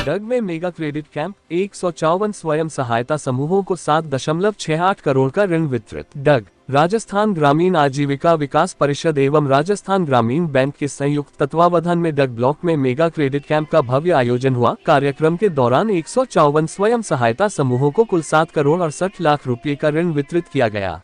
डग में mega credit camp, 154 स्वयं सहायता समूहों को 7.68 करोड़ का ऋण वितरित। डग, राजस्थान ग्रामीण आजीविका विकास परिषद एवं राजस्थान ग्रामीण बैंक के संयुक्त तत्वावधान में डग ब्लॉक में मेगा क्रेडिट कैंप का भव्य आयोजन हुआ। कार्यक्रम के दौरान 154 स्वयं सहायता समूहों को कुल 7 करोड़ 68 लाख रुपए का ऋण वितरित किया गया।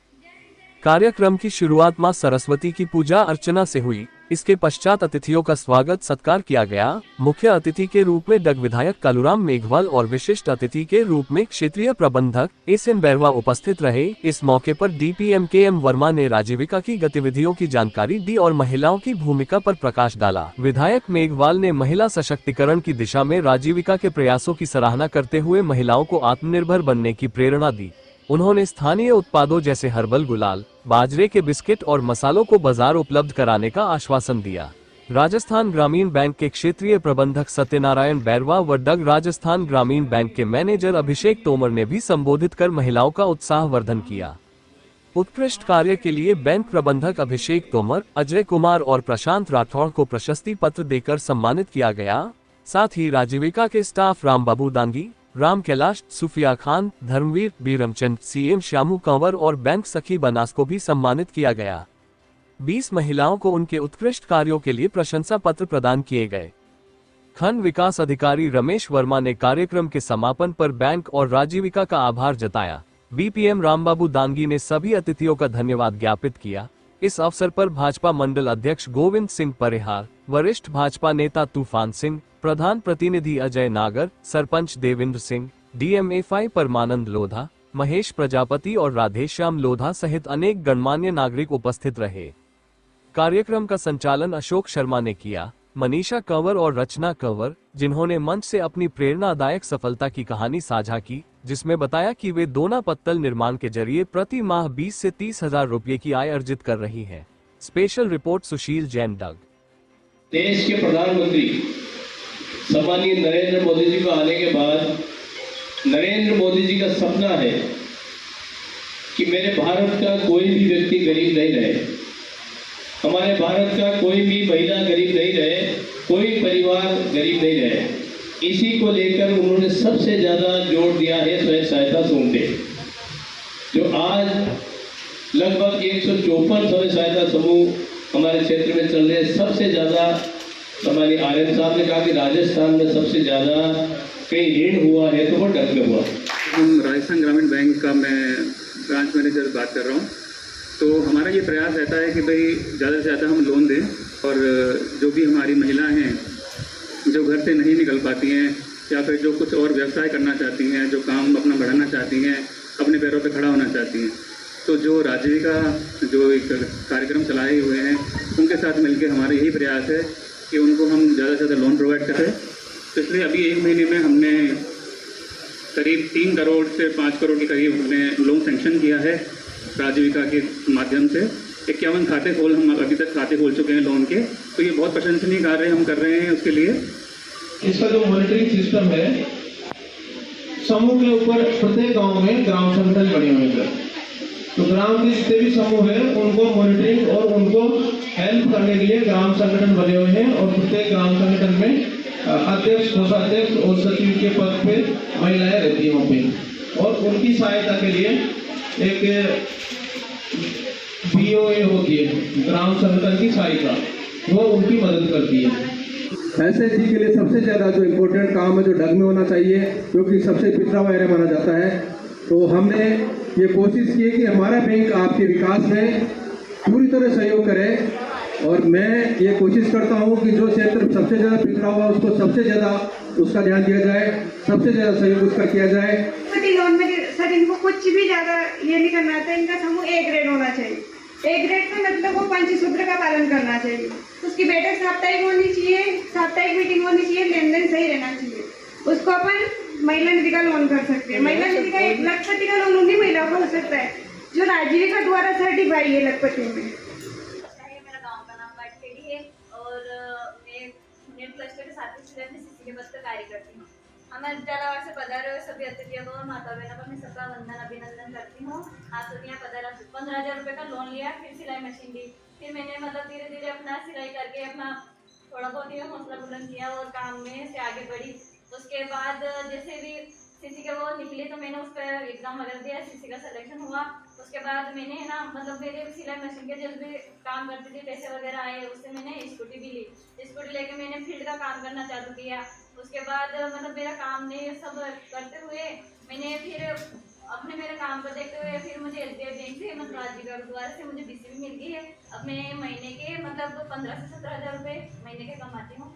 कार्यक्रम की शुरुआत मां सरस्वती की पूजा अर्चना से हुई। इसके पश्चात अतिथियों का स्वागत सत्कार किया गया। मुख्य अतिथि के रूप में डग विधायक कालूराम मेघवाल और विशिष्ट अतिथि के रूप में क्षेत्रीय प्रबंधक एसएन बैरवा उपस्थित रहे। इस मौके पर डीपीएम केएम वर्मा ने आजीविका की गतिविधियों की जानकारी दी और महिलाओं की भूमिका पर प्रकाश डाला। विधायक मेघवाल ने महिला सशक्तिकरण की दिशा में आजीविका के प्रयासों की सराहना करते हुए महिलाओं को आत्मनिर्भर बनने की प्रेरणा दी। उन्होंने स्थानीय उत्पादों जैसे हर्बल गुलाल, बाजरे के बिस्किट और मसालों को बाजार उपलब्ध कराने का आश्वासन दिया। राजस्थान ग्रामीण बैंक के क्षेत्रीय प्रबंधक सत्यनारायण बैरवा व डग राजस्थान ग्रामीण बैंक के मैनेजर अभिषेक तोमर ने भी संबोधित कर महिलाओं का उत्साहवर्धन किया। उत्कृष्ट कार्य के लिए बैंक प्रबंधक अभिषेक तोमर, अजय कुमार और प्रशांत राठौड़ को प्रशस्ति पत्र देकर सम्मानित किया गया। साथ ही आजीविका के स्टाफ रामबाबू दांगी, राम कैलाश, सुफिया खान, धर्मवीर, बीरमचंद, सीएम श्यामू कंवर और बैंक सखी बनास को भी सम्मानित किया गया। 20 महिलाओं को उनके उत्कृष्ट कार्यों के लिए प्रशंसा पत्र प्रदान किए गए। खंड विकास अधिकारी रमेश वर्मा ने कार्यक्रम के समापन पर बैंक और आजीविका का आभार जताया। बीपीएम रामबाबू दांगी ने सभी अतिथियों का धन्यवाद ज्ञापित किया। इस अवसर पर भाजपा मंडल अध्यक्ष गोविंद सिंह परिहार, वरिष्ठ भाजपा नेता तूफान सिंह, प्रधान प्रतिनिधि अजय नागर, सरपंच देवेंद्र सिंह, डीएमएफआई परमानंद लोधा, महेश प्रजापति और राधेश्याम लोधा सहित अनेक गणमान्य नागरिक उपस्थित रहे। कार्यक्रम का संचालन अशोक शर्मा ने किया। मनीषा कंवर और रचना कंवर, जिन्होंने मंच से अपनी प्रेरणादायक सफलता की कहानी साझा की, जिसमें बताया कि वे दोना पत्तल निर्माण के जरिए प्रति माह 20 से 30 हजार रुपये की आय अर्जित कर रही हैं। स्पेशल रिपोर्ट सुशील जैन, डग। देश के प्रधानमंत्री सम्मानीय नरेंद्र मोदी जी को आने के बाद नरेंद्र मोदी जी का सपना है कि मेरे भारत का कोई भी व्यक्ति गरीब नहीं रहे, हमारे भारत का कोई भी महिला गरीब नहीं रहे, कोई परिवार गरीब नहीं रहे। इसी को लेकर उन्होंने सबसे ज़्यादा जोर दिया है स्वयं सहायता समूह पे, जो आज लगभग 154 स्वयं सहायता समूह हमारे क्षेत्र में चल रहे हैं। सबसे ज़्यादा हमारे आर्यन साहब ने कहा कि राजस्थान में सबसे ज़्यादा कहीं ऋण हुआ है तो वो डग में हुआ। हम राजस्थान ग्रामीण बैंक का मैं ब्रांच मैनेजर बात कर रहा हूँ। तो हमारा ये प्रयास रहता है कि भाई ज़्यादा से ज़्यादा हम लोन दें और जो भी हमारी महिलाएं हैं जो घर से नहीं निकल पाती हैं या फिर जो कुछ और व्यवसाय करना चाहती हैं, जो काम अपना बढ़ाना चाहती हैं, अपने पैरों पे खड़ा होना चाहती हैं, तो जो आजीविका जो एक कार्यक्रम चलाए हुए हैं उनके साथ मिलकर हमारा यही प्रयास है कि उनको हम ज़्यादा से ज़्यादा लोन प्रोवाइड करें। तो इसलिए अभी 1 महीने में हमने करीब 3 करोड़ से 5 करोड़ के करीब हमने लोन सेंक्शन किया है आजीविका के माध्यम से। 51 खाते हम अभी तक खाते खोल चुके हैं लोन के। तो ये बहुत प्रशंसनीय कार्य हम कर रहे हैं उसके लिए। इसका जो मॉनिटरिंग सिस्टम है, समूह के ऊपर प्रत्येक गांव में ग्राम संगठन बने हुए हैं। तो ग्राम के जितने भी समूह है उनको मॉनिटरिंग और उनको हेल्प करने के लिए ग्राम संगठन बने हुए हैं और प्रत्येक ग्राम संगठन में अध्यक्ष, कोषाध्यक्ष और सचिव के पद पे महिलाएं रहती हैं वहाँ पे। और उनकी सहायता के लिए एक बीओए होती है, ग्राम संगठन की सहायिका, वो उनकी मदद करती है। एसएचजी के लिए सबसे ज़्यादा जो इम्पोर्टेंट काम है जो डग में होना चाहिए, क्योंकि सबसे पिछड़ा हुआ एरिया माना जाता है। तो हमने ये कोशिश की है कि हमारा बैंक आपके विकास में पूरी तरह सहयोग करे और मैं ये कोशिश करता हूँ कि जो क्षेत्र सबसे ज़्यादा पिछड़ा हुआ उसको सबसे ज़्यादा उसका ध्यान दिया जाए, सबसे ज़्यादा सहयोग उसका किया जाए। लोन में सर इनको कुछ भी ज़्यादा ये नहीं करना चाहिए, इनका समूह ए ग्रेड होना चाहिए। ए ग्रेड का मतलब वो 25 सूत्र का पालन करना चाहिए, उसकी बैठक साप्ताहिक होनी चाहिए, साप्ताहिक मीटिंग होनी चाहिए, लेन देन सही रहना चाहिए। उसको अपन महिला निधि का लोन कर सकते हैं। महिला निधि का 1 लखपति का लोन उन्हीं महिलाओं को हो सकता है जो आजीविका द्वारा सर्टिफाई है लखपति में। मेरा गांव का नाम बाटखेड़ी है और मैं नेट क्लस्टर के साथ सीसी के पद पर कार्य करती हूँ। हमें झालावाड़ से पधारे हुए सभी अतिथियों को और माता बहनों को मैं सबका वंदन अभिनंदन करती हूँ। आज यहाँ पधारा 15,000 रुपये का लोन लिया, फिर सिलाई मशीन ली, फिर मैंने मतलब धीरे धीरे अपना सिलाई करके अपना थोड़ा बहुत ही हौसला बुलंद किया और काम में से आगे बढ़ी। उसके बाद जैसे भी सीसी के वो निकले तो मैंने उस पर एग्जाम वगैरह दिया, सीसी का सिलेक्शन हुआ। उसके बाद मैंने है ना मतलब मेरे सिलाई मशीन के जब भी काम करती थी पैसे वगैरह आए, उससे मैंने स्कूटी भी ली। स्कूटी लेके मैंने फील्ड का काम करना चालू किया। उसके बाद मतलब मेरा काम ने सब करते हुए मैंने फिर अपने मेरे काम को देखते हुए फिर मुझे SBI बैंक से मतलब राजगढ़ द्वारा से मुझे BC भी मिल गई है। अब मैं महीने के मतलब 15 से 17 हज़ार रुपये महीने के कमाती हूँ।